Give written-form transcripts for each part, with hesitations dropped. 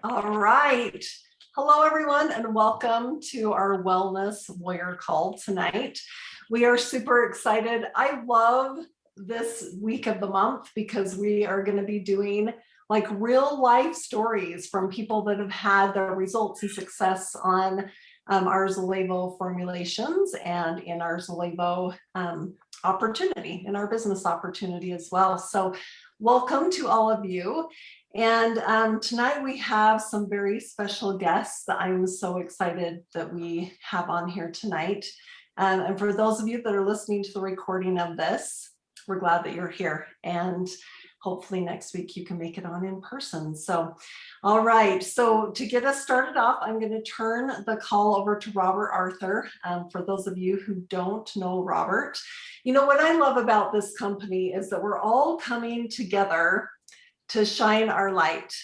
All right. Hello, everyone, and welcome to our Wellness Warrior Call tonight. We are super excited. I love this week of the month because we are going to be doing like real life stories from people that have had their results and success on our Zalevo formulations and in our Zalevo opportunity, in our business opportunity as well. So welcome to all of you. And tonight we have some very special guests that I'm so excited that we have on here tonight. And for those of you that are listening to the recording of this, we're glad that you're here. And hopefully next week you can make it on in person. So, all right. So to get us started off, I'm going to turn the call over to Robert Arthur. For those of you who don't know Robert, you know what I love about this company is that we're all coming together to shine our light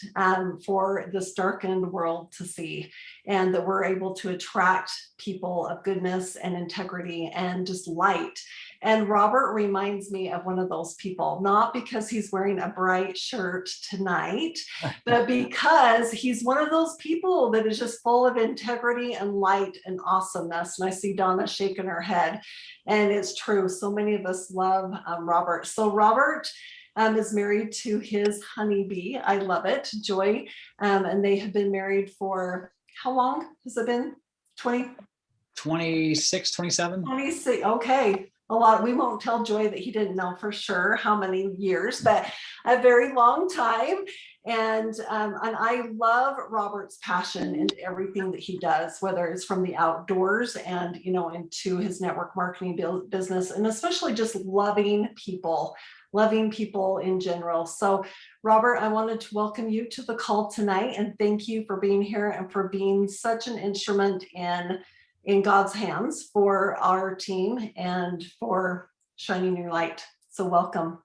for this darkened world to see, and that we're able to attract people of goodness and integrity and just light. And Robert reminds me of one of those people, not because he's wearing a bright shirt tonight, but because he's one of those people that is just full of integrity and light and awesomeness. And I see Donna shaking her head, and it's true. So many of us love Robert. So Robert is married to his honeybee. I love it, Joy. And they have been married for how long has it been? 26, 27? 26. Okay. A lot. We won't tell Joy that he didn't know for sure how many years, but a very long time. And I love Robert's passion in everything that he does, whether it's from the outdoors and, you know, into his network marketing business, and especially just loving people in general. So Robert, I wanted to welcome you to the call tonight and thank you for being here and for being such an instrument in God's hands for our team and for shining your light. So welcome.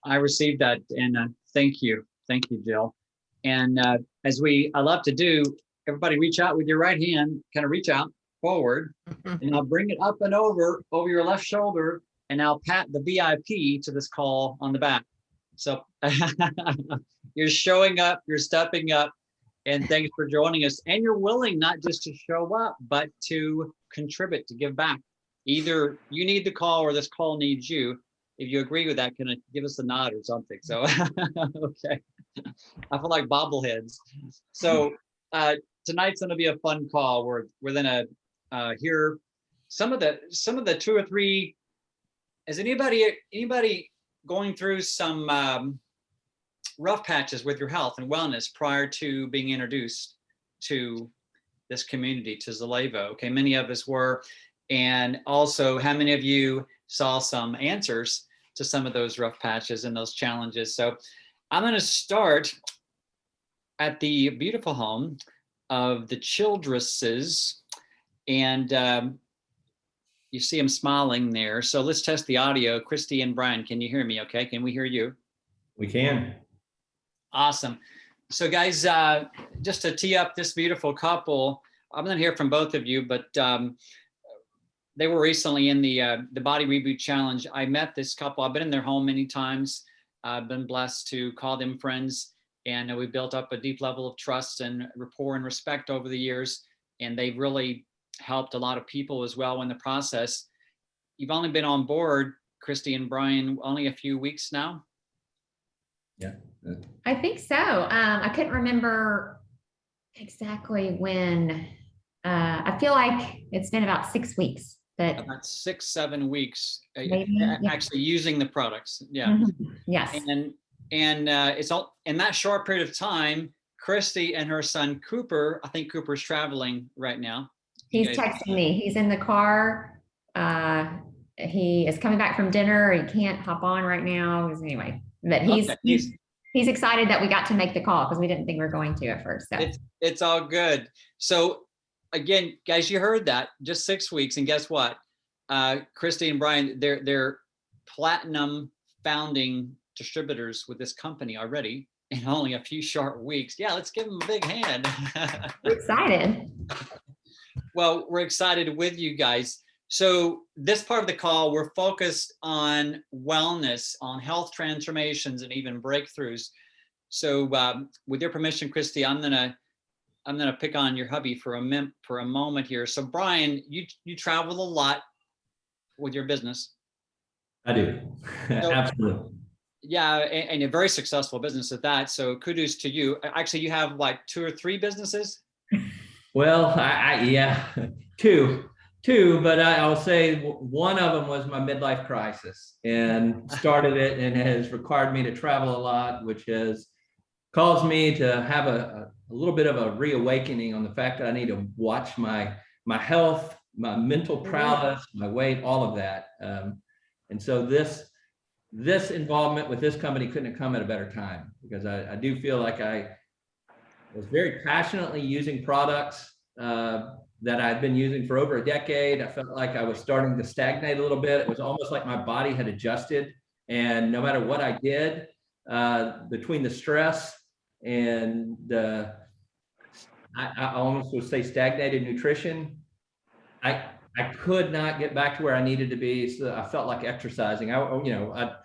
I received that, and thank you, Jill. And as I love to do, everybody reach out with your right hand, kind of reach out forward, and I'll bring it up and over your left shoulder, and I'll pat the VIP to this call on the back. So you're showing up, you're stepping up, and thanks for joining us. And you're willing not just to show up, but to contribute, to give back. Either you need the call or this call needs you. If you agree with that, can you give us a nod or something? So, okay. I feel like bobbleheads. So tonight's going to be a fun call. We're going to hear some of the two or three. Is anybody going through some rough patches with your health and wellness prior to being introduced to this community, to Zalevo? Okay, many of us were. And also, how many of you saw some answers to some of those rough patches and those challenges? So I'm going to start at the beautiful home of the Childresses. And you see them smiling there. So let's test the audio. Kristi and Brian, can you hear me okay? Can we hear you? We can. Awesome. So guys, just to tee up this beautiful couple, I'm going to hear from both of you, but they were recently in the Body Reboot Challenge. I met this couple. I've been in their home many times. I've been blessed to call them friends, and we built up a deep level of trust and rapport and respect over the years. And they've really helped a lot of people as well in the process. You've only been on board, Kristi and Brian, only a few weeks now? Yeah. I think so. I couldn't remember exactly when. I feel like it's been about 6 weeks. But about 6-7 weeks, maybe, actually using the products. Yeah. Mm-hmm. Yes. And it's all in that short period of time. Kristi and her son Cooper, I think Cooper's traveling right now. He's texting me. He's in the car. He is coming back from dinner. He can't hop on right now. Anyway, but he's excited that we got to make the call because we didn't think we were going to at first. So it's all good. So again, guys, you heard that, just 6 weeks, and guess what? Kristi and Brian, they're platinum founding distributors with this company already in only a few short weeks. Yeah, let's give them a big hand. We're excited. Well, we're excited with you guys. So this part of the call, we're focused on wellness, on health transformations, and even breakthroughs. So with your permission, Kristi, I'm gonna pick on your hubby for a moment here. So Brian, you travel a lot with your business. I do. So, Absolutely. yeah, and a very successful business at that. So kudos to you. Actually, you have like 2 or 3 businesses. Well, yeah, two, but I'll say one of them was my midlife crisis and started it and has required me to travel a lot, which has caused me to have a little bit of a reawakening on the fact that I need to watch my health, my mental prowess, my weight, all of that. And so this involvement with this company couldn't have come at a better time, because I do feel like I was very passionately using products that I'd been using for over a decade. I felt like I was starting to stagnate a little bit. It was almost like my body had adjusted, and no matter what I did, between the stress and I almost would say stagnated nutrition, I could not get back to where I needed to be. So I felt like exercising. I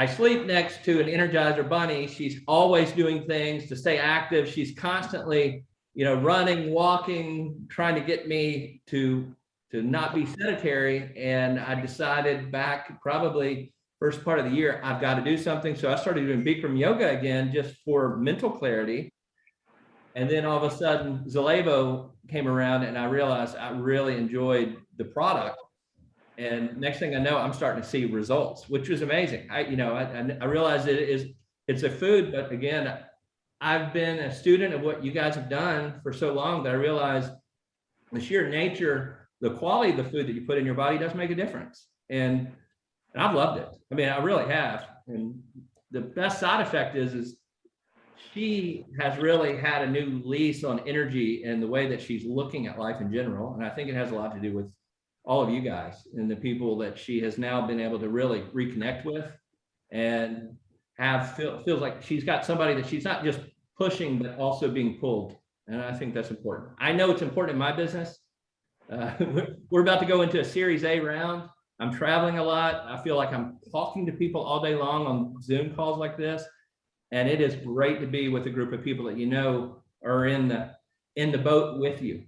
sleep next to an Energizer bunny. She's always doing things to stay active. She's constantly, running, walking, trying to get me to not be sedentary. And I decided back probably first part of the year, I've got to do something. So I started doing Bikram yoga again, just for mental clarity. And then all of a sudden, Zalevo came around, and I realized I really enjoyed the product. And next thing I know, I'm starting to see results, which was amazing. I realized it's a food, but again, I've been a student of what you guys have done for so long that I realized the sheer nature, the quality of the food that you put in your body does make a difference. And I've loved it. I mean, I really have. And the best side effect is she has really had a new lease on energy and the way that she's looking at life in general. And I think it has a lot to do with all of you guys and the people that she has now been able to really reconnect with, and feels like she's got somebody that she's not just pushing, but also being pulled. And I think that's important. I know it's important in my business. We're about to go into a Series A round. I'm traveling a lot. I feel like I'm talking to people all day long on Zoom calls like this. And it is great to be with a group of people that are in the boat with you.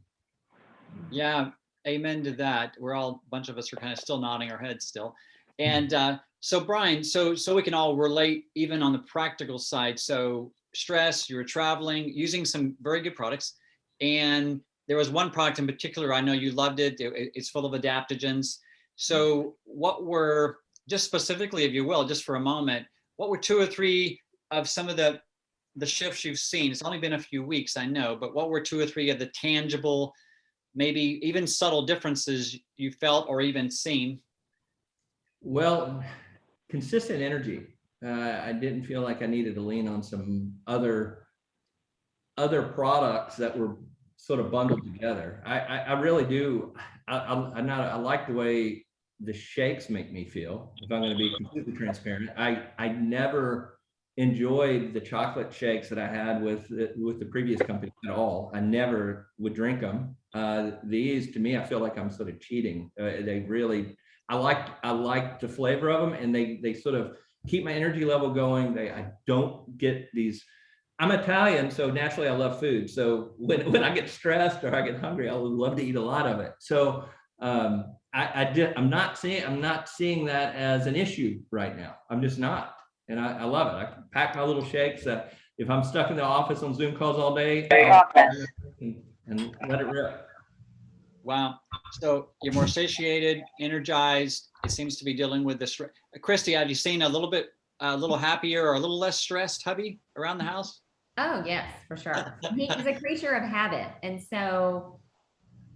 Yeah, amen to that. A bunch of us are kind of still nodding our heads still. And so Brian, so we can all relate even on the practical side. So stress, you were traveling, using some very good products. And there was one product in particular, I know you loved it. It's full of adaptogens. So what were, just specifically, if you will, just for a moment, what were 2 or 3 of some of the shifts you've seen? It's only been a few weeks, I know, but what were 2 or 3 of the tangible, maybe even subtle differences you felt or even seen? Well, consistent energy. I didn't feel like I needed to lean on some other products that were sort of bundled together. I really do. I like the way the shakes make me feel, if I'm going to be completely transparent. I never enjoyed the chocolate shakes that I had with the previous company at all. I never would drink them. These, to me, I feel like I'm sort of cheating. They really, I like the flavor of them, and they sort of keep my energy level going. I don't get these. I'm Italian, so naturally I love food. So when I get stressed or I get hungry, I would love to eat a lot of it. So I'm not seeing that as an issue right now. I'm just not. And I love it. I can pack my little shakes. If I'm stuck in the office on Zoom calls all day, and let it rip. Wow. So you're more satiated, energized. It seems to be dealing with this. Kristi, have you seen a little happier or a little less stressed hubby around the house? Oh, yes, for sure. He's a creature of habit. And so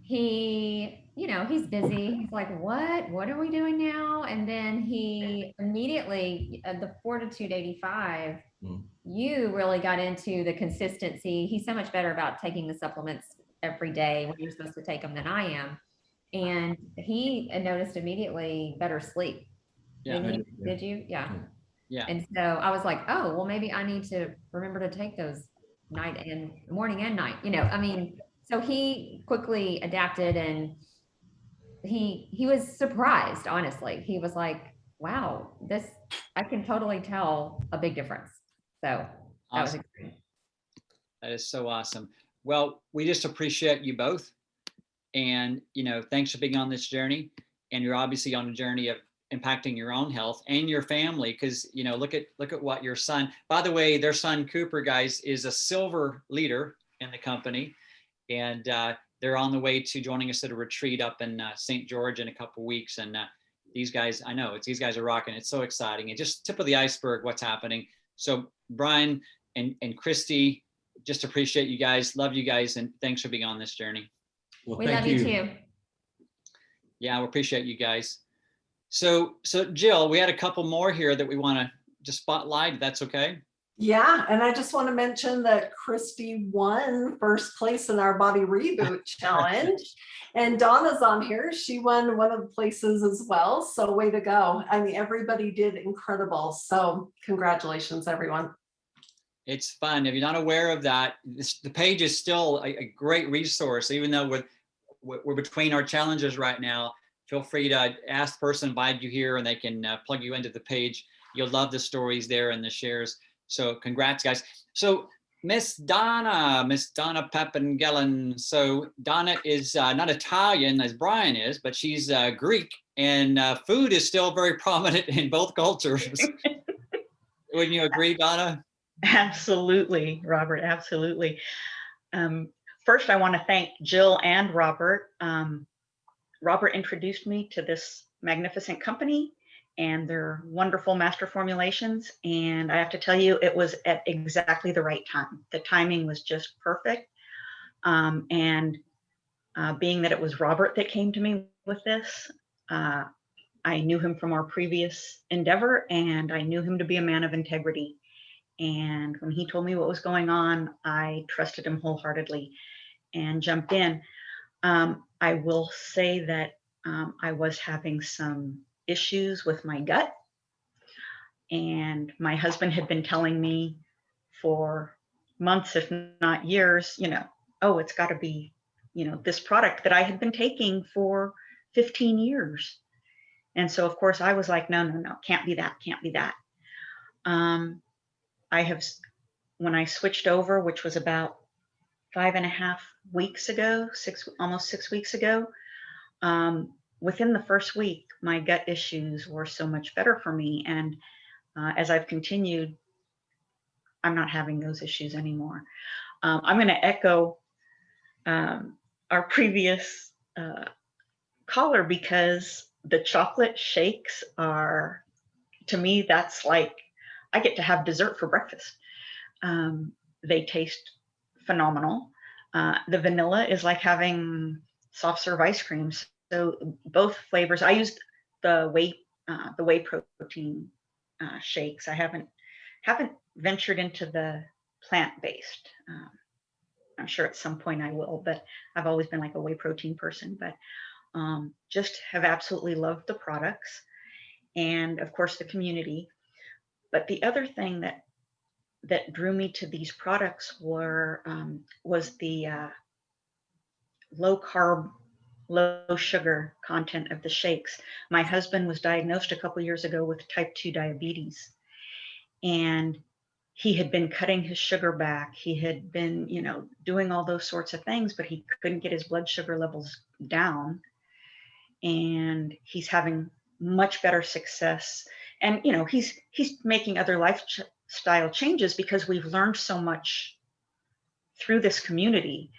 he's busy. He's like, what are we doing now? And then he immediately, the Fortitude 85, you really got into the consistency. He's so much better about taking the supplements every day when you're supposed to take them than I am. And he noticed immediately better sleep. Yeah. Did you? Yeah. Yeah. And so I was like, oh, well, maybe I need to remember to take those morning and night, so he quickly adapted, and he was surprised, honestly. He was like, wow, I can totally tell a big difference. So That was Awesome. exciting. That is so awesome. Well, we just appreciate you both. And, thanks for being on this journey. And you're obviously on a journey of impacting your own health and your family. Cause look at what your son, by the way, their son Cooper, guys, is a silver leader in the company. And they're on the way to joining us at a retreat up in St. George in a couple of weeks. And these guys, I know these guys are rocking. It's so exciting. And just tip of the iceberg, what's happening. So Brian and Kristi, just appreciate you guys. Love you guys. And thanks for being on this journey. Well, We thank love you too. Yeah, we appreciate you guys. So Jill, we had a couple more here that we want to just spotlight. If that's okay. Yeah, and I just want to mention that Kristi won first place in our body reboot challenge. And Donna's on here. She won one of the places as well. So way to go. I mean, everybody did incredible. So congratulations, everyone. It's fun. If you're not aware of that, the page is still a great resource, even though we're between our challenges right now. Feel free to ask the person invite you here and they can plug you into the page. You'll love the stories there and the shares. So congrats, guys. So Miss Donna Papangelen. So Donna is not Italian as Brian is, but she's Greek, and food is still very prominent in both cultures. Wouldn't you agree, Donna? Absolutely, Robert, absolutely. First, I want to thank Jill and Robert. Robert introduced me to this magnificent company and their wonderful master formulations. And I have to tell you, it was at exactly the right time. The timing was just perfect. Being that it was Robert that came to me with this, I knew him from our previous endeavor, and I knew him to be a man of integrity. And when he told me what was going on, I trusted him wholeheartedly and jumped in. I will say that I was having some issues with my gut. And my husband had been telling me for months, if not years, oh, it's got to be, this product that I had been taking for 15 years. And so, of course, I was like, no, can't be that. When I switched over, which was about 5.5 weeks ago, almost 6 weeks ago, within the first week, my gut issues were so much better for me. And as I've continued, I'm not having those issues anymore. I'm going to echo our previous caller, because the chocolate shakes are, to me, that's like I get to have dessert for breakfast. They taste phenomenal. The vanilla is like having soft serve ice cream. So both flavors. I used the whey protein shakes. I haven't ventured into the plant-based. I'm sure at some point I will, but I've always been like a whey protein person. But just have absolutely loved the products, and of course the community. But the other thing that drew me to these products was the low carb, low sugar content of the shakes. My husband was diagnosed a couple years ago with type 2 diabetes, and he had been cutting his sugar back. He had been, doing all those sorts of things, but he couldn't get his blood sugar levels down. And he's having much better success. And, he's making other lifestyle changes because we've learned so much through this community.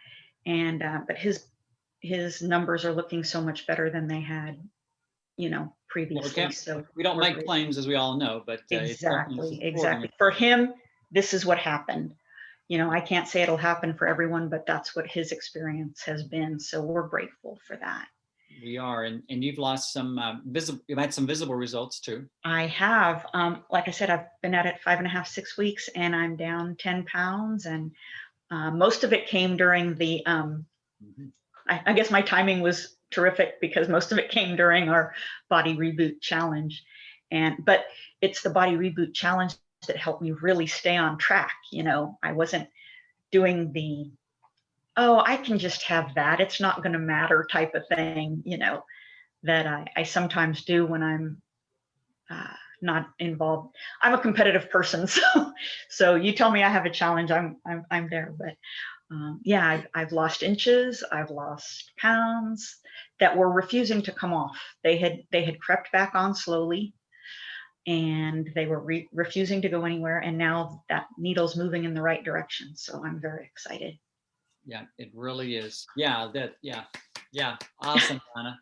And, but his numbers are looking so much better than they had, previously. So we don't make claims, as we all know, but exactly. For him, this is what happened. I can't say it'll happen for everyone, but that's what his experience has been. So we're grateful for that. We are, and you've lost some you've had some visible results too. I have. Like I said, I've been at it 5.5, 6 weeks, and I'm down 10 pounds. And most of it came during the, I guess my timing was terrific, because most of it came during our body reboot challenge. But it's the body reboot challenge that helped me really stay on track. I wasn't doing the, I can just have that, it's not going to matter type of thing, that I sometimes do when I'm not involved. I'm a competitive person, so you tell me I have a challenge, I'm there. But yeah, I've lost inches, I've lost pounds that were refusing to come off. They had crept back on slowly, and they were refusing to go anywhere. And now that needle's moving in the right direction. So I'm very excited. Yeah, it really is. Yeah, awesome, Donna.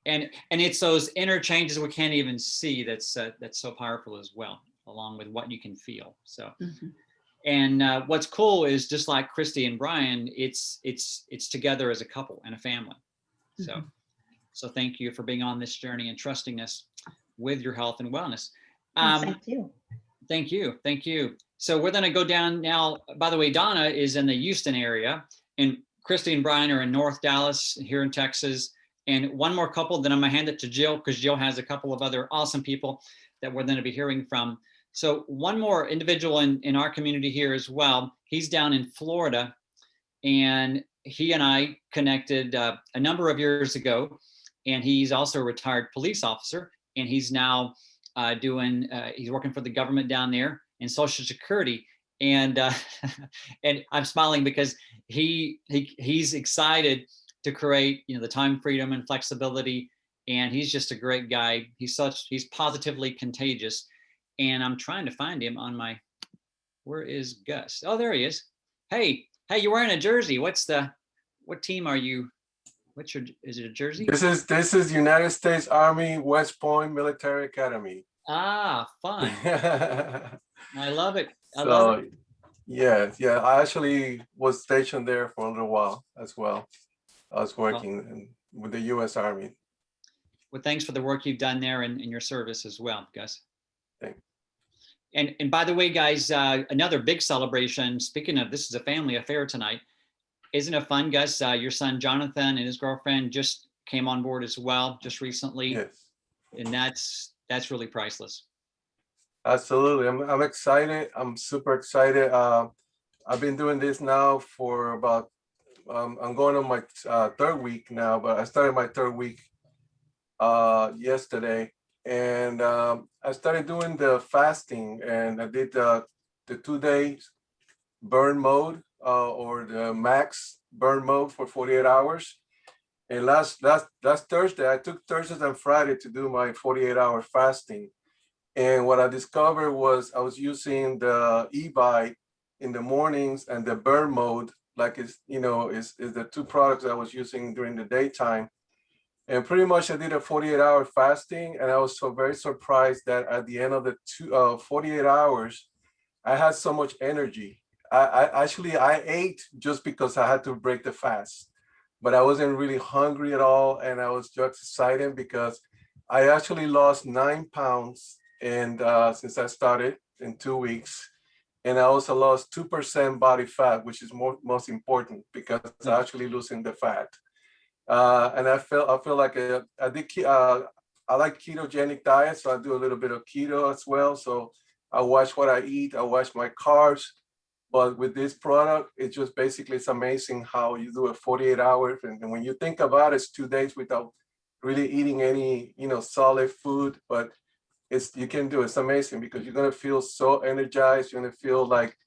And it's those inner changes we can't even see that's so powerful as well, along with what you can feel. So, and what's cool is just like Kristi and Brian, it's together as a couple and a family. So thank you for being on this journey and trusting us with your health and wellness. Thank you. Thank you. So we're going to go down now. By the way, Donna is in the Houston area, and Kristi and Brian are in North Dallas here in Texas. And one more couple, then I'm going to hand it to Jill, because Jill has a couple of other awesome people that we're going to be hearing from. So one more individual in our community here as well. He's down in Florida, and he and I connected a number of years ago. And he's also a retired police officer, and he's now he's working for the government down there in Social Security. And and I'm smiling because he's excited to create, the time freedom and flexibility. And he's just a great guy. He's positively contagious. And I'm trying to find him on where is Gus? Oh, there he is. Hey, you're wearing a jersey. What team are you? Is it a jersey? This is United States Army West Point Military Academy. Ah, fun. I love it. I love it. Yeah. I actually was stationed there for a little while as well. I was working with the U.S. Army. Well, thanks for the work you've done there and your service as well, Gus. Thanks. And by the way, guys, another big celebration. Speaking of, this is a family affair tonight. Isn't it fun, Gus? Your son Jonathan and his girlfriend just came on board as well, just recently. Yes. And that's really priceless. Absolutely. I'm excited. I'm super excited. I've been doing this now for about, I'm going on my third week now, but I started my third week yesterday. And I started doing the fasting, and I did the 2 days burn mode or the max burn mode for 48 hours. And last Thursday, I took Thursdays and Friday to do my 48-hour fasting. And what I discovered was I was using the e-bike in the mornings and the burn mode, like is the two products I was using during the daytime. And pretty much I did a 48-hour fasting, and I was very surprised that at the end of the 48 hours, I had so much energy. I ate just because I had to break the fast, but I wasn't really hungry at all, and I was just excited because I actually lost 9 pounds, and since I started in 2 weeks, and I also lost 2% body fat, which is most important because I'm actually losing the fat. And I feel like I like ketogenic diet, so I do a little bit of keto as well. So I watch what I eat, I watch my carbs. But with this product, it's just basically, it's amazing how you do a 48 hours. And when you think about it, it's 2 days without really eating any, solid food, but you can do it. It's amazing because you're going to feel so energized. You're going to feel like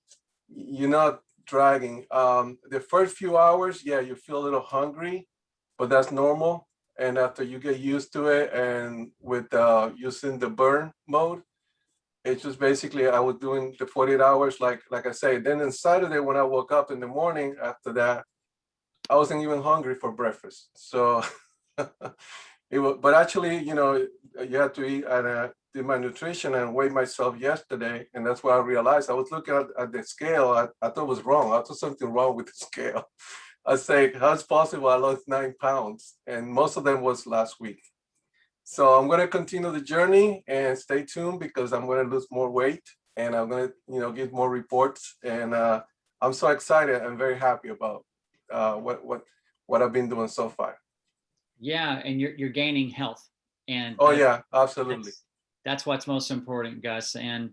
you're not dragging. The first few hours, yeah, you feel a little hungry, but that's normal. And after you get used to it, and with using the burn mode, it's just basically, I was doing the 48 hours, like I say. Then on Saturday, when I woke up in the morning after that, I wasn't even hungry for breakfast. So but actually, you have to eat. And I did my nutrition and weighed myself yesterday. And that's what I realized. I was looking at the scale. I thought it was wrong. I thought something wrong with the scale. I say, how's possible I lost 9 pounds? And most of them was last week. So I'm going to continue the journey and stay tuned because I'm going to lose more weight, and I'm going to, give more reports. And I'm so excited and very happy about what I've been doing so far. Yeah, and you're gaining health. And yeah, absolutely. That's what's most important, Gus. And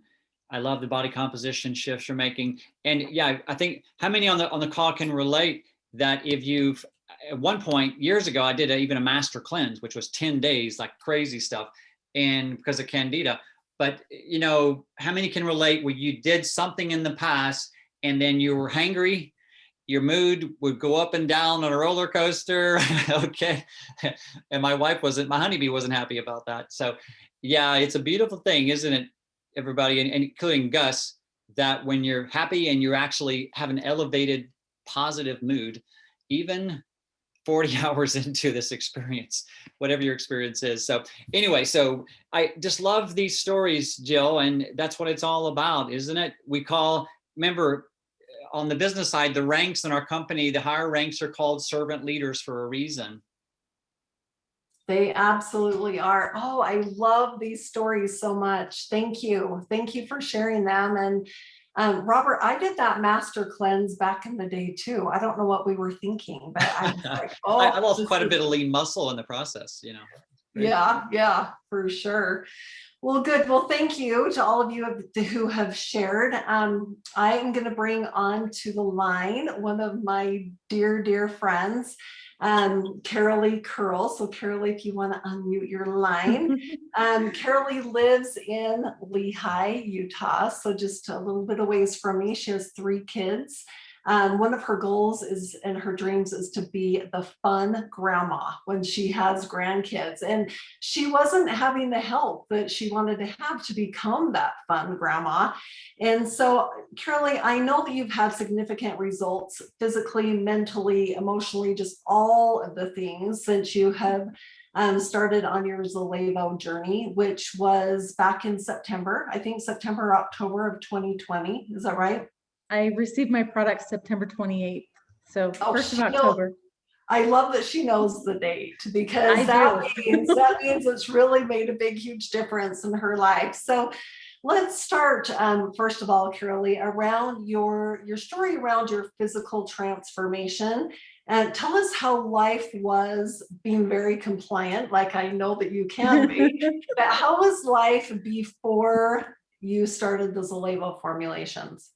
I love the body composition shifts you're making. And yeah, I think how many on the call can relate that if you've, at one point years ago, I did even a master cleanse, which was 10 days, like crazy stuff. And because of Candida, but you know, how many can relate where you did something in the past and then you were hangry, your mood would go up and down on a roller coaster. Okay. And my honeybee wasn't happy about that. So yeah, it's a beautiful thing, isn't it, everybody, and including Gus, that when you're happy and you actually have an elevated positive mood, even 40 hours into this experience, whatever your experience is. So anyway, so I just love these stories, Jill, and that's what it's all about, isn't it? Remember, on the business side, the ranks in our company, the higher ranks are called servant leaders for a reason. They absolutely are. Oh, I love these stories so much. Thank you. Thank you for sharing them. And Robert, I did that master cleanse back in the day too. I don't know what we were thinking, but I was like, oh, I lost quite a bit of lean muscle in the process, you know. Yeah, for sure. Well, good. Well, thank you to all of you who have shared. I am going to bring on to the line one of my dear friends, Carolee Curl. So Carolee, if you want to unmute your line. Carolee lives in Lehi, Utah. So just a little bit of ways from me. She has 3 kids. One of her goals is, and her dreams is to be the fun grandma when she has grandkids. And she wasn't having the help that she wanted to have to become that fun grandma. And so, Carolee, I know that you've had significant results physically, mentally, emotionally, just all of the things since you have started on your Zalevo journey, which was back in September, I think September or October of 2020. Is that right? I received my product September 28th. So Oh, 1st of October. I love that she knows the date, because that means it's really made a big, huge difference in her life. So let's start, first of all, Carolee, around your story around your physical transformation. And tell us how life was being very compliant, like I know that you can be. But how was life before you started the Zalevo formulations?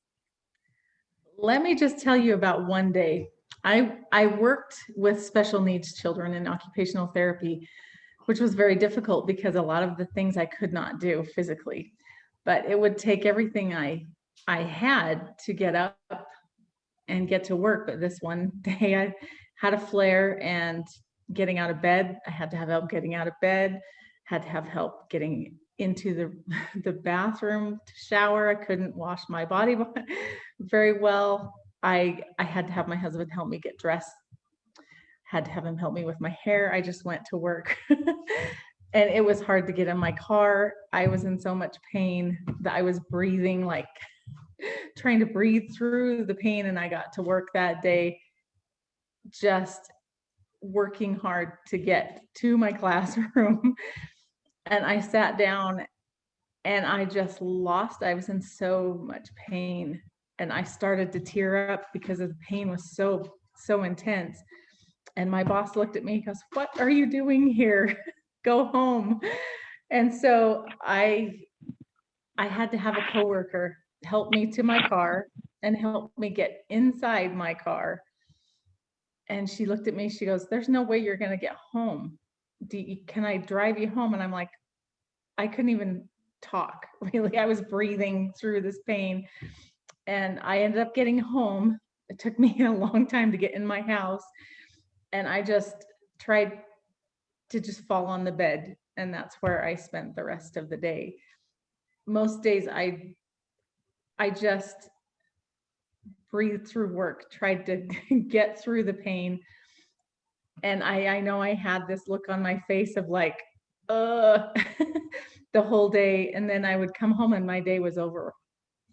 Let me just tell you about one day. I worked with special needs children in occupational therapy, which was very difficult because a lot of the things I could not do physically, but it would take everything I had to get up and get to work. But this one day I had a flare and getting out of bed. I had to have help getting out of bed, had to have help getting into the bathroom to shower. I couldn't wash my body very well. I had to have my husband help me get dressed, had to have him help me with my hair. I just went to work. And it was hard to get in my car. I was in so much pain that I was breathing, like trying to breathe through the pain. And I got to work that day just working hard to get to my classroom. And I sat down and I just lost. I was in so much pain and I started to tear up because the pain was so intense. And my boss looked at me and goes, "What are you doing here? Go home." And so I had to have a coworker help me to my car and help me get inside my car. And she looked at me, she goes, "There's no way you're going to get home. Can I drive you home?" And I'm like, I couldn't even talk, really. I was breathing through this pain. And I ended up getting home. It took me a long time to get in my house. And I just tried to just fall on the bed. And that's where I spent the rest of the day. Most days I just breathed through work, tried to get through the pain. And I know I had this look on my face of like, the whole day. And then I would come home and my day was over.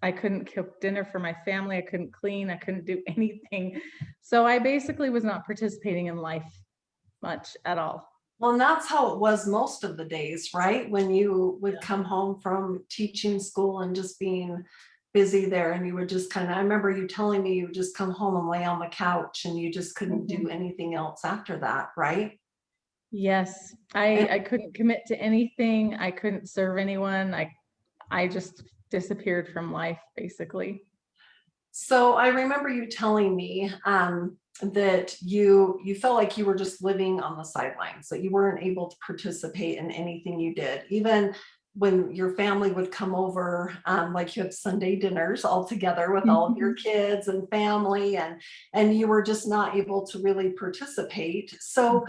I couldn't cook dinner for my family. I couldn't clean. I couldn't do anything. So I basically was not participating in life much at all. Well, and that's how it was most of the days, right? When you would come home from teaching school and just being busy there, and you would just kind of, I remember you telling me you would just come home and lay on the couch and you just couldn't do anything else after that, right? Yes, I couldn't commit to anything. I couldn't serve anyone. I just disappeared from life, basically. So I remember you telling me that you felt like you were just living on the sidelines, that you weren't able to participate in anything you did, even when your family would come over, like you have Sunday dinners all together with all of your kids and family, and you were just not able to really participate. So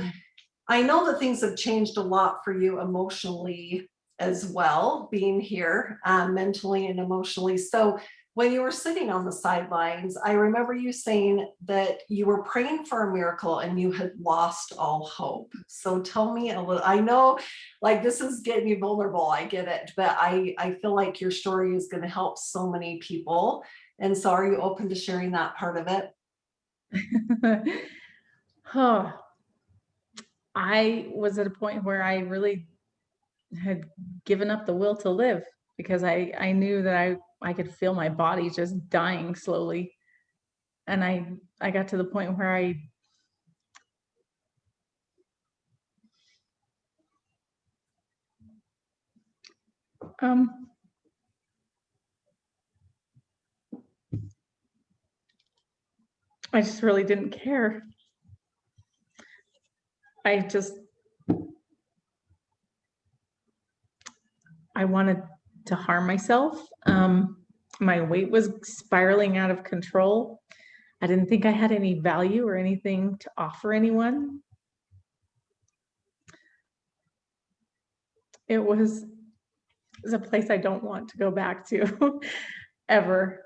I know that things have changed a lot for you emotionally as well, being here, mentally and emotionally. So when you were sitting on the sidelines, I remember you saying that you were praying for a miracle and you had lost all hope. So tell me a little, I know like this is getting you vulnerable, I get it, but I feel like your story is going to help so many people. And so are you open to sharing that part of it? Oh, I was at a point where I really had given up the will to live because I knew that I could feel my body just dying slowly. And I got to the point where I just really didn't care. I wanted to harm myself. My weight was spiraling out of control. I didn't think I had any value or anything to offer anyone. It was a place I don't want to go back to ever.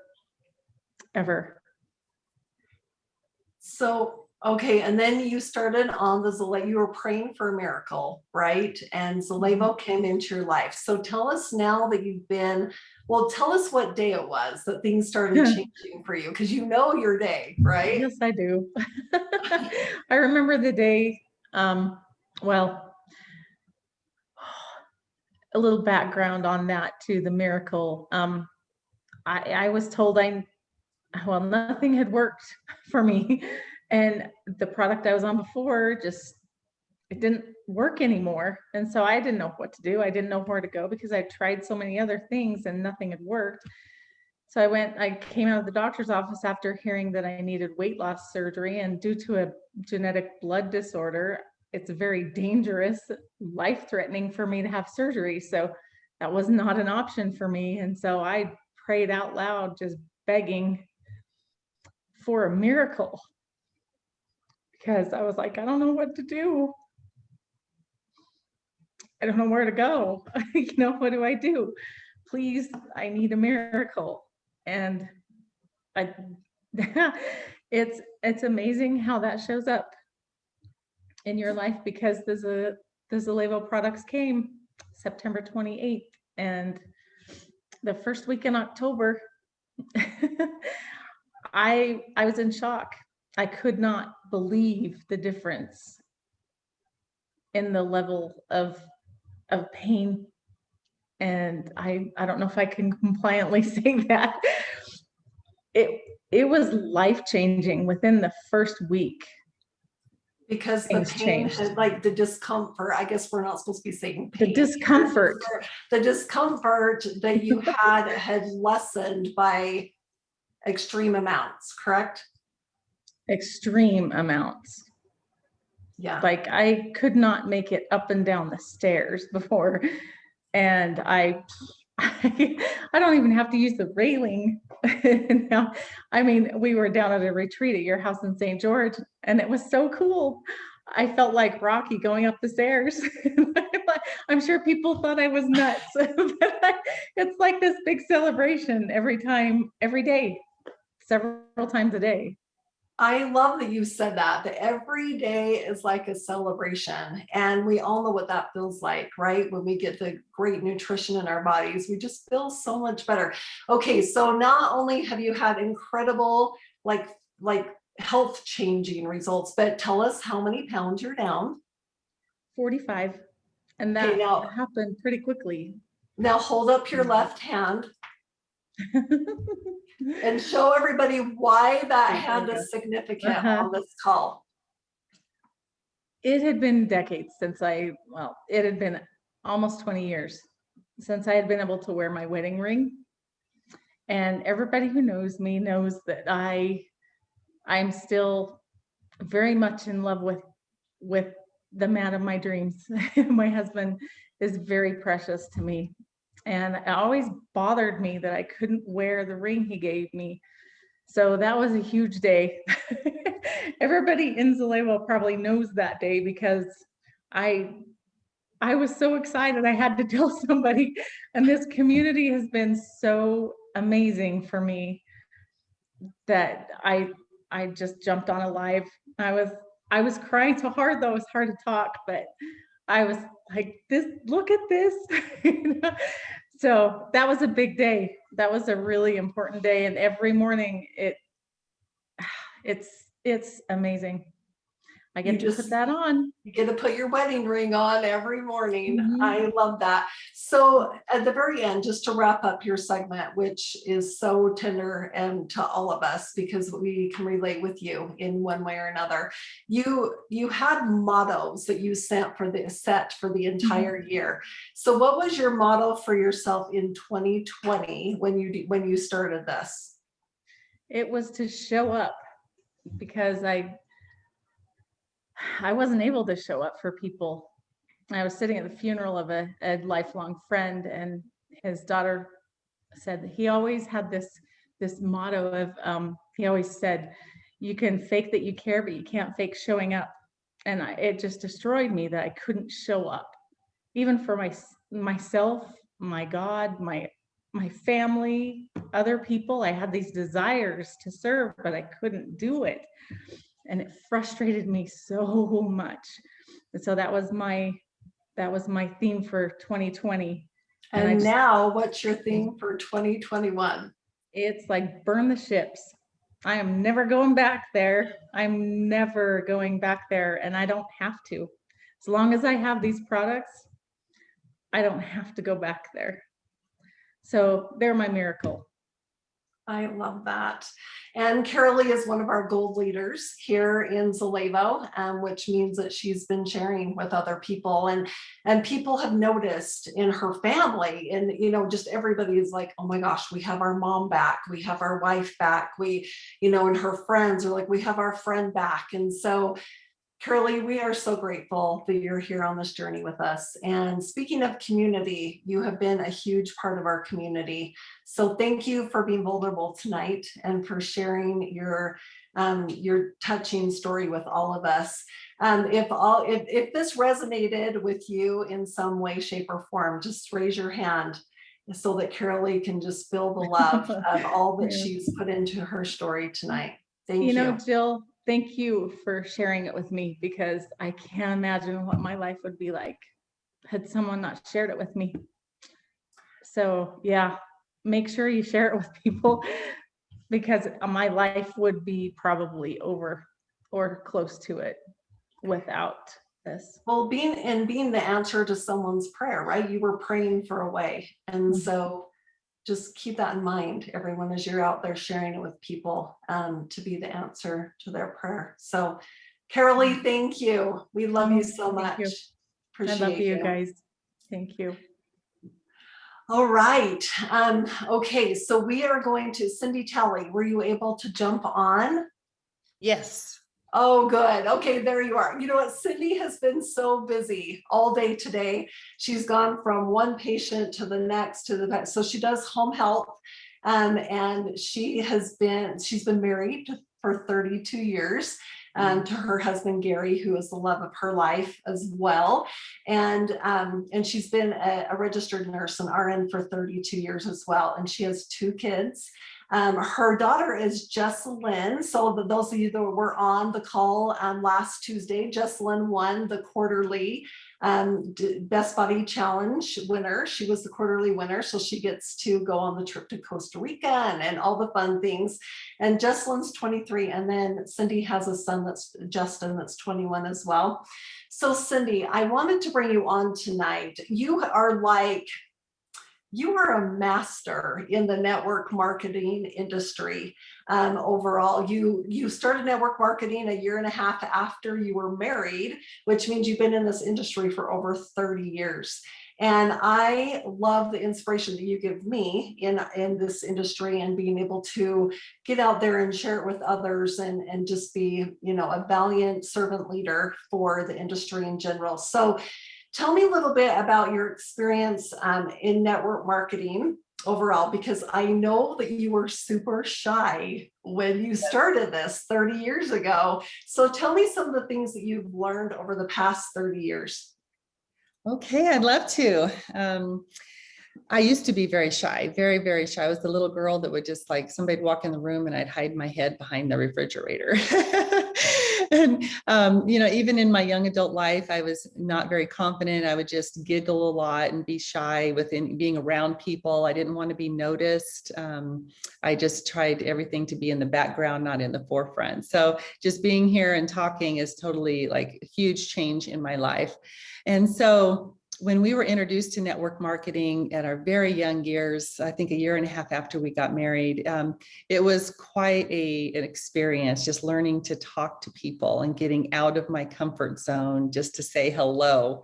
So, okay, and then you started on the Zalevo, you were praying for a miracle, right? And Zalevo came into your life. So tell us now that you've been, well, tell us what day it was that things started changing for you, because you know your day, right? Yes, I do. I remember the day, well, a little background on that too, the miracle. I was told nothing had worked for me. And the product I was on before it didn't work anymore. And so I didn't know what to do. I didn't know where to go because I tried so many other things and nothing had worked. So I came out of the doctor's office after hearing that I needed weight loss surgery, and due to a genetic blood disorder, it's very dangerous, life-threatening for me to have surgery. So that was not an option for me. And so I prayed out loud, just begging for a miracle, because I was like, I don't know what to do. I don't know where to go. What do I do? Please, I need a miracle. And it's amazing how that shows up in your life, because the Zalevo products came September 28th, and the first week in October, I was in shock. I could not believe the difference in the level of pain. And I don't know if I can compliantly say that. It was life-changing within the first week. Because the pain had, like the discomfort, I guess we're not supposed to be saying pain. The discomfort. The discomfort that you had lessened by extreme amounts, correct? Extreme amounts. Yeah. Like I could not make it up and down the stairs before. And I don't even have to use the railing now. I mean, we were down at a retreat at your house in St. George, and it was so cool. I felt like Rocky going up the stairs. I'm sure people thought I was nuts. It's like this big celebration every day, several times a day. I love that you said that every day is like a celebration, and we all know what that feels like, right? When we get the great nutrition in our bodies, we just feel so much better. Okay, so not only have you had incredible, like health changing results, but tell us how many pounds you're down. 45, and that happened pretty quickly. Now hold up your left hand. And show everybody why that hand is significant on this call. It had been decades since it had been almost 20 years since I had been able to wear my wedding ring. And everybody who knows me knows that I'm still very much in love with the man of my dreams. My husband is very precious to me. And it always bothered me that I couldn't wear the ring he gave me. So that was a huge day. Everybody in Zalevo probably knows that day because I was so excited I had to tell somebody. And this community has been so amazing for me that I just jumped on a live. I was crying so hard though, it was hard to talk, but I was like, this, look at this. You know? So that was a big day. That was a really important day. And every morning it's amazing. I get to put that on. You get to put your wedding ring on every morning. Mhm. I love that. So at the very end, just to wrap up your segment, which is so tender and to all of us because we can relate with you in one way or another. You had mottos that you set for the entire year. So what was your motto for yourself in 2020 when you started this? It was to show up because I wasn't able to show up for people. I was sitting at the funeral of a lifelong friend, and his daughter said that he always had this motto of he always said, you can fake that you care, but you can't fake showing up. And it just destroyed me that I couldn't show up, even for myself, my God, my family, other people. I had these desires to serve, but I couldn't do it. And it frustrated me so much. And so that was my theme for 2020. And now what's your theme for 2021? It's like burn the ships. I am never going back there. I'm never going back there, and I don't have to. As long as I have these products, I don't have to go back there. So they're my miracle. I love that. And Carolee is one of our gold leaders here in Zalevo, which means that she's been sharing with other people, and people have noticed in her family, and just everybody is like, oh my gosh, we have our mom back, we have our wife back, and her friends are like, we have our friend back. And so Carolee, we are so grateful that you're here on this journey with us. And speaking of community, you have been a huge part of our community. So thank you for being vulnerable tonight and for sharing your touching story with all of us. If this resonated with you in some way, shape, or form, just raise your hand so that Carolee can just feel the love of all that she's put into her story tonight. Thank you. Jill, thank you for sharing it with me, because I can't imagine what my life would be like had someone not shared it with me. So yeah, make sure you share it with people, because my life would be probably over or close to it without this. Well, being the answer to someone's prayer, right? You were praying for a way. And so just keep that in mind, everyone, as you're out there sharing it with people, to be the answer to their prayer. So Carolee, thank you. We love you so much. Appreciate I love you guys. Thank you. All right. Okay, so we are going to Cindy Talley. Were you able to jump on? Yes. Oh, good. Okay, there you are. You know what? Cindy has been so busy all day today. She's gone from one patient to the next to the next. So she does home health, and she's been married for 32 years. To her husband, Gary, who is the love of her life as well. And she's been a registered nurse, an RN, for 32 years as well. And she has 2 kids. Her daughter is Jessalyn. So those of you that were on the call last Tuesday, Jessalyn won the quarterly Best Body Challenge winner. She was the quarterly winner. So she gets to go on the trip to Costa Rica and all the fun things. And Jessalyn's 23. And then Cindy has a son Justin, that's 21 as well. So Cindy, I wanted to bring you on tonight. You are a master in the network marketing industry. Overall, you started network marketing a year and a half after you were married, which means you've been in this industry for over 30 years. And I love the inspiration that you give me in this industry, and being able to get out there and share it with others, and just be, a valiant servant leader for the industry in general. So Tell me a little bit about your experience in network marketing overall, because I know that you were super shy when you started this 30 years ago. So tell me some of the things that you've learned over the past 30 years. Okay, I'd love to. I used to be very shy, very, very shy. I was the little girl that would just like somebody'd walk in the room and I'd hide my head behind the refrigerator. And, even in my young adult life, I was not very confident. I would just giggle a lot and be shy within being around people. I didn't want to be noticed. I just tried everything to be in the background, not in the forefront. So just being here and talking is totally like a huge change in my life. And so when we were introduced to network marketing at our very young years, I think a year and a half after we got married, it was quite an experience, just learning to talk to people and getting out of my comfort zone just to say hello,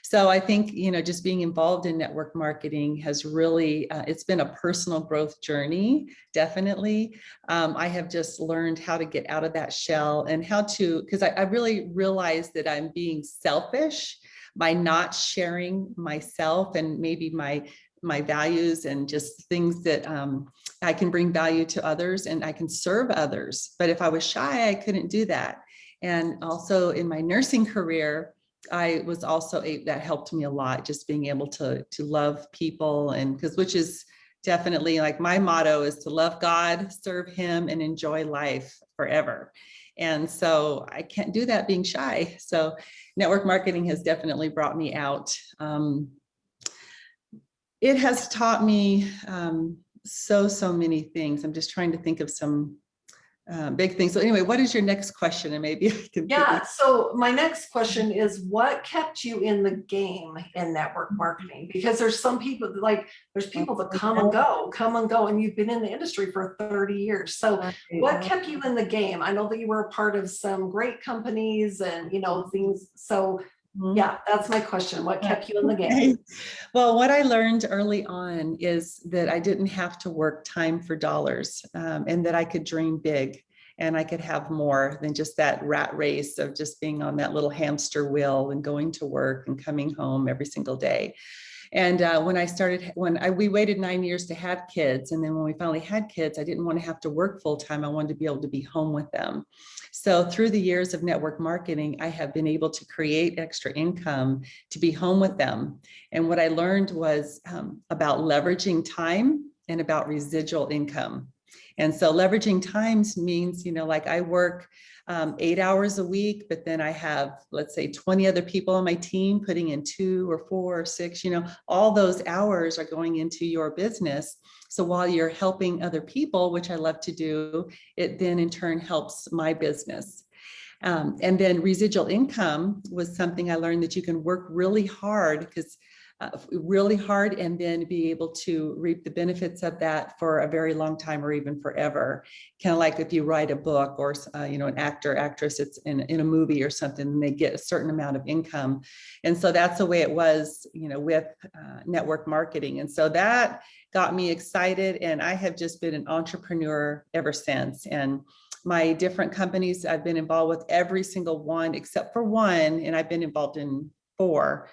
So I think, just being involved in network marketing has really, it's been a personal growth journey, definitely. I have just learned how to get out of that shell and how to, because I really realized that I'm being selfish by not sharing myself and maybe my values and just things that I can bring value to others and I can serve others. But if I was shy, I couldn't do that. And also in my nursing career, I was also that helped me a lot, just being able to love people, and which is definitely like my motto is to love God, serve Him, and enjoy life forever. And so I can't do that being shy. So network marketing has definitely brought me out. It has taught me so many things. I'm just trying to think of some big things. So anyway, what is your next question? And maybe I can. Yeah. So my next question is, what kept you in the game in network marketing? Because there's some people there's people that come and go, and you've been in the industry for 30 years. So what kept you in the game? I know that you were a part of some great companies and, things. So yeah, that's my question. What kept you in the game? Well, what I learned early on is that I didn't have to work time for dollars, and that I could dream big and I could have more than just that rat race of just being on that little hamster wheel and going to work and coming home every single day. And we waited 9 years to have kids. And then when we finally had kids, I didn't want to have to work full time. I wanted to be able to be home with them. So through the years of network marketing, I have been able to create extra income to be home with them. And what I learned was about leveraging time and about residual income. And so leveraging times means, like I work 8 hours a week, but then I have, let's say 20 other people on my team putting in 2 or 4 or 6, all those hours are going into your business. So while you're helping other people, which I love to do, it then in turn helps my business. And then residual income was something I learned that you can work really hard and then be able to reap the benefits of that for a very long time or even forever. Kind of like if you write a book or, an actor, actress, it's in a movie or something, and they get a certain amount of income. And so that's the way it was, with network marketing. And so that got me excited. And I have just been an entrepreneur ever since. And my different companies, I've been involved with every single one except for one, and I've been involved in 4.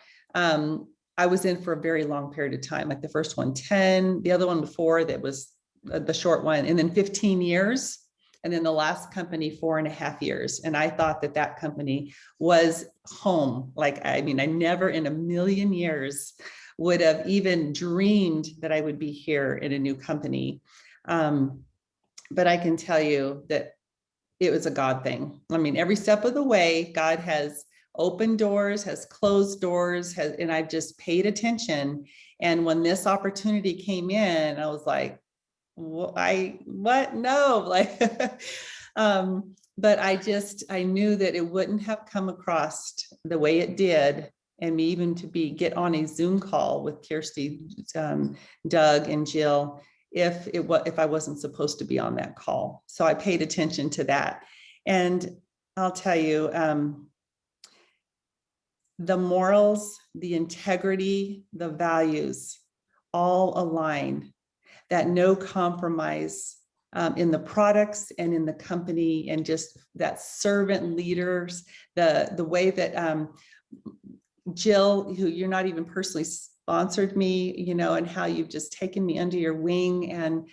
I was in for a very long period of time, like the first one, 10, the other one before that was the short one, and then 15 years. And then the last company, 4.5 years. And I thought that company was home. I never in a million years would have even dreamed that I would be here in a new company. But I can tell you that it was a God thing. Every step of the way, God has opened doors, has closed doors, and I've just paid attention. And when this opportunity came in, I was like, what? No, but I knew that it wouldn't have come across the way it did. And me even to get on a Zoom call with Kristi, Doug, and Jill, if I wasn't supposed to be on that call. So I paid attention to that. And I'll tell you, the morals, the integrity, the values all align, that no compromise in the products and in the company, and just that servant leaders, the way that Jill, who you're not even personally sponsored me, and how you've just taken me under your wing, and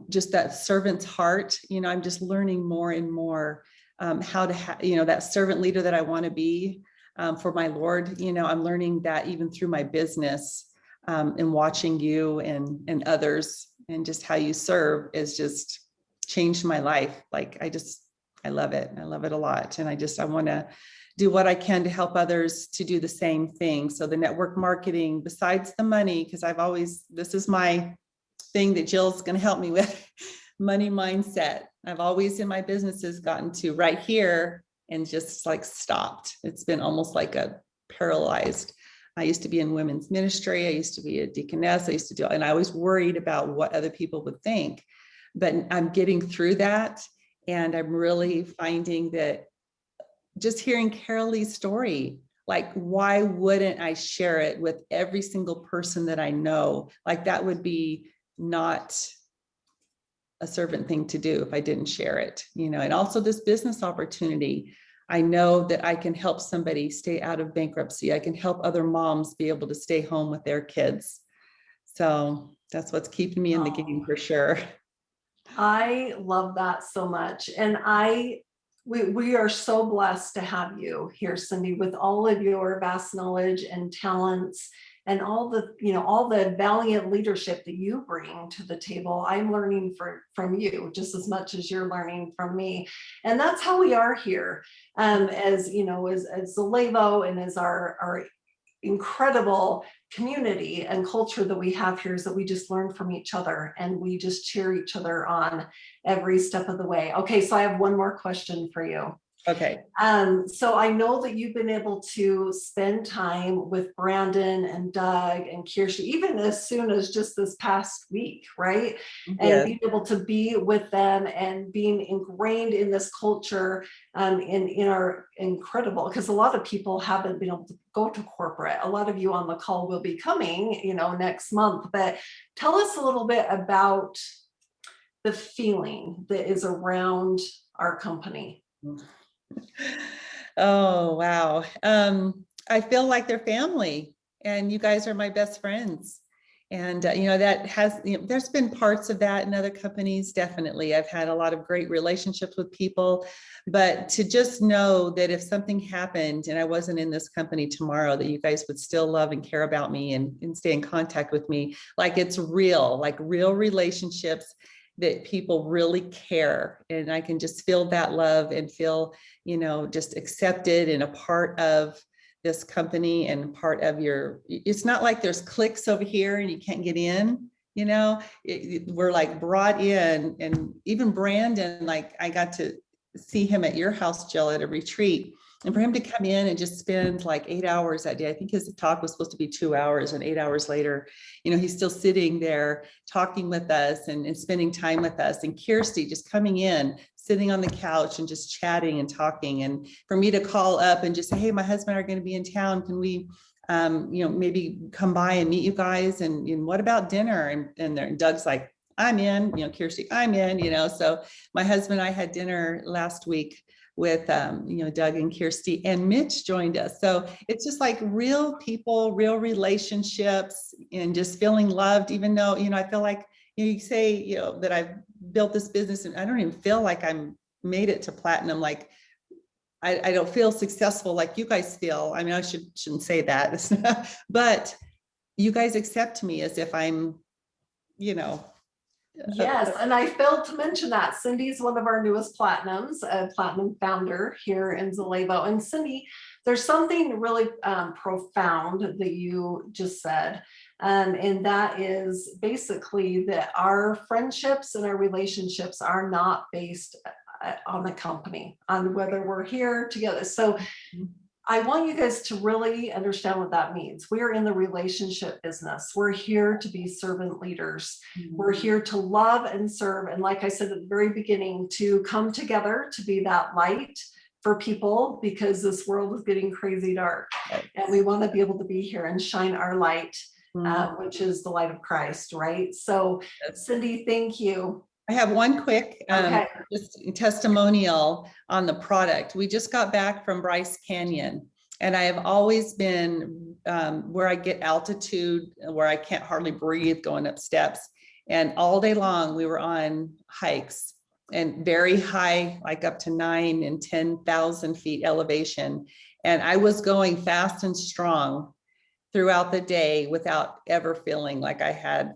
just that servant's heart. I'm just learning more and more how to that servant leader that I want to be for my Lord. I'm learning that even through my business, and watching you and others, and just how you serve is just changed my life. Like, I love it. I love it a lot. And I want to do what I can to help others to do the same thing. So the network marketing, besides the money, because this is my thing that Jill's going to help me with, money mindset. I've always in my businesses gotten to right here and just like stopped. It's been almost like a paralyzed. I used to be in women's ministry. I used to be a deaconess. And I was worried about what other people would think, but I'm getting through that. And I'm really finding that just hearing Carol Lee's story, like, why wouldn't I share it with every single person that I know? Like, that would be not a servant thing to do if I didn't share it, and also this business opportunity. I know that I can help somebody stay out of bankruptcy. I can help other moms be able to stay home with their kids. So that's what's keeping me in the game for sure. I love that so much. And we are so blessed to have you here, Cindy, with all of your vast knowledge and talents and all the valiant leadership that you bring to the table. I'm learning from you just as much as you're learning from me. And that's how we are here, as Zalevo, and as our incredible community and culture that we have here, is that we just learn from each other and we just cheer each other on every step of the way. Okay, so I have one more question for you. Okay. So I know that you've been able to spend time with Brandon and Doug and Kirsty, even as soon as just this past week, right? And Yes. being able to be with them and being ingrained in this culture, in our incredible, because a lot of people haven't been able to go to corporate. A lot of you on the call will be coming, next month, but tell us a little bit about the feeling that is around our company. Oh, wow. I feel like they're family, and you guys are my best friends. And, that has, there's been parts of that in other companies. Definitely. I've had a lot of great relationships with people, but to just know that if something happened and I wasn't in this company tomorrow, that you guys would still love and care about me and stay in contact with me. Like, it's real, like real relationships, that people really care. And I can just feel that love and feel, just accepted and a part of this company and part of it's not like there's cliques over here and you can't get in, we're like brought in. And even Brandon, like, I got to see him at your house, Jill, at a retreat. And for him to come in and just spend like 8 hours that day, I think his talk was supposed to be 2 hours, and 8 hours later, he's still sitting there talking with us and spending time with us. And Kirsty just coming in, sitting on the couch and just chatting and talking. And for me to call up and just say, hey, my husband are going to be in town. Can we, maybe come by and meet you guys? And what about dinner? And Doug's like, I'm in, Kirsty, I'm in, so my husband and I had dinner last week with, Doug and Kirsty, and Mitch joined us. So it's just like real people, real relationships, and just feeling loved, even though, I feel like, you say, that I've built this business and I don't even feel like I'm made it to platinum. Like, I don't feel successful like you guys feel. I mean, I shouldn't say that, but you guys accept me as if I'm, Yes, and I failed to mention that Cindy's one of our newest platinums, a platinum founder here in Zalevo. And Cindy, there's something really profound that you just said, and that is basically that our friendships and our relationships are not based on the company, on whether we're here together. So I want you guys to really understand what that means. We're in the relationship business. We're here to be servant leaders. We're here to love and serve. And like I said at the very beginning, to come together to be that light for people, because this world is getting crazy dark. And we want to be able to be here and shine our light, which is the light of Christ, right? So Cindy, thank you. I have one quick just testimonial on the product. We just got back from Bryce Canyon, And I have always been where I get altitude, where I can't hardly breathe going up steps. And all day long, we were on hikes and very high, like up to 9,000 and 10,000 feet elevation. And I was going fast and strong throughout the day without ever feeling like I had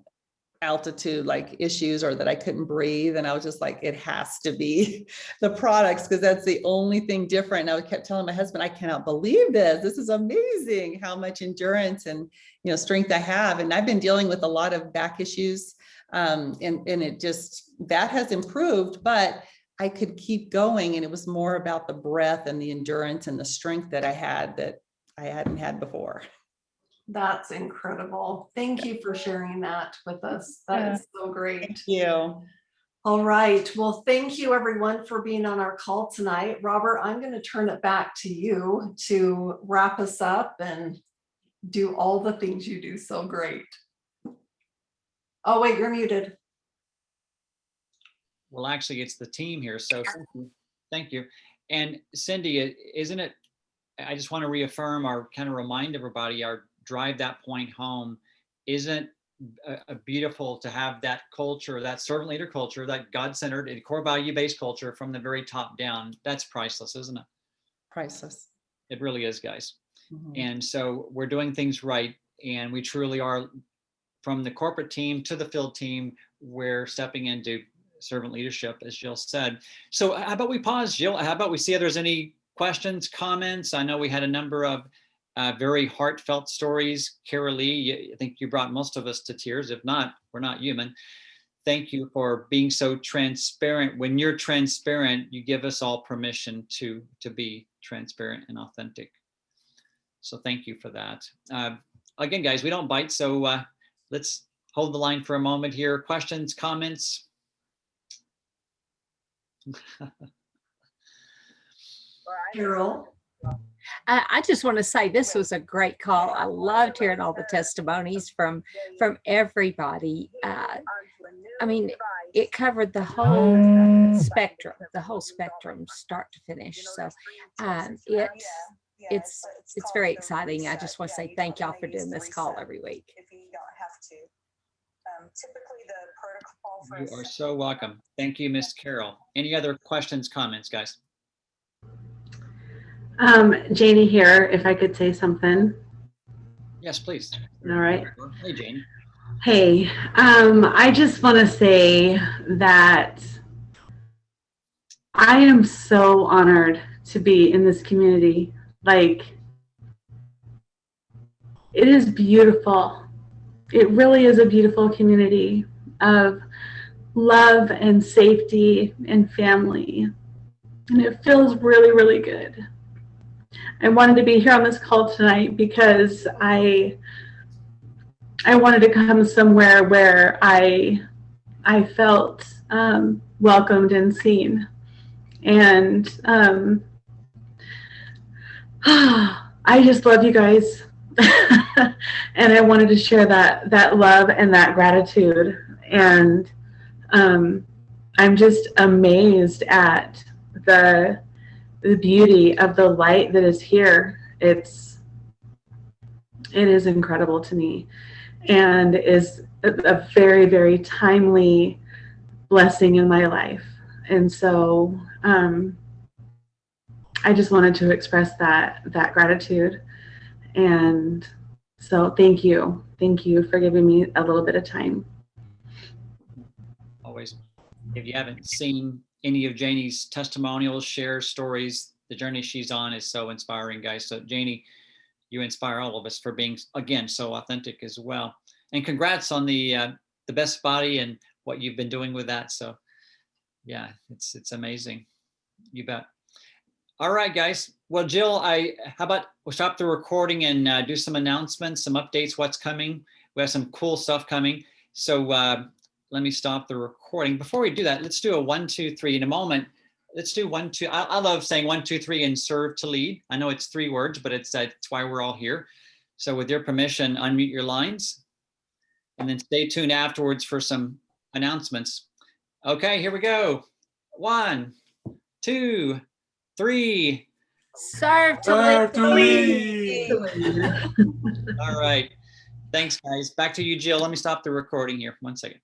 altitude like issues or that I couldn't breathe. And I was just like, it has to be the products, because that's the only thing different. And I kept telling my husband, I cannot believe this. This is amazing how much endurance and strength I have. And I've been dealing with a lot of back issues. And it just, that has improved, but I could keep going. And it was more about the breath and the endurance and the strength that I hadn't had before. That's incredible. Thank you for sharing that with us. That is so great. Thank you. All right. Well, thank you everyone for being on our call tonight. Robert, I'm going to turn it back to you to wrap us up and do all the things you do so great. Oh, wait, you're muted. Well, actually, it's the team here. So thank you. And Cindy, isn't it, I just want to reaffirm or kind of remind everybody, our drive that point home isn't a beautiful to have that culture, that servant leader culture, that God-centered and core value-based culture from the very top down. That's priceless, isn't it? Priceless. It really is, guys. Mm-hmm. And so we're doing things right. And we truly are, from the corporate team to the field team, we're stepping into servant leadership, as Jill said. So how about we pause, Jill? How about we see if there's any questions, comments? I know we had a number of very heartfelt stories. Kara Lee, I think you brought most of us to tears. If not, we're not human. Thank you for being so transparent. When you're transparent, you give us all permission to be transparent and authentic. So thank you for that. Again, guys, we don't bite, so let's hold the line for a moment here. Questions, comments? Carol. I just want to say this was a great call. I loved hearing all the testimonies from everybody. I mean, it covered the whole spectrum, start to finish. So it's very exciting. I just want to say thank y'all for doing this call every week. You are so welcome. Thank you, Miss Carol. Any other questions, comments, guys? Janie here, if I could say something. Yes, please. All right. Hey, Janie. Hey, I just want to say that I am so honored to be in this community. Like, it is beautiful. It really is a beautiful community of love and safety and family. And it feels really, really good. I wanted to be here on this call tonight because I wanted to come somewhere where I felt welcomed and seen. And I just love you guys. And I wanted to share that love and that gratitude. And I'm just amazed at the beauty of the light that is here. It is incredible to me, and is a very, very timely blessing in my life. And so I just wanted to express that gratitude. And so thank you for giving me a little bit of time. Always. If you haven't seen any of Janie's testimonials, shares, stories, the journey she's on is so inspiring, guys. So Janie, you inspire all of us for being, again, so authentic as well. And congrats on the best body and what you've been doing with that. So yeah, it's amazing. You bet. All right, guys. Well, Jill, how about we'll stop the recording and do some announcements, some updates, what's coming. We have some cool stuff coming. So let me stop the recording. Before we do that, let's do a 1, 2, 3 in a moment. Let's do 1, 2. I love saying 1, 2, 3 and serve to lead. I know it's 3 words, but it's why we're all here. So with your permission, unmute your lines and then stay tuned afterwards for some announcements. Okay, here we go. 1, 2, 3. Serve to Serve to lead. lead. All right. Thanks, guys. Back to you, Jill. Let me stop the recording here for 1 second.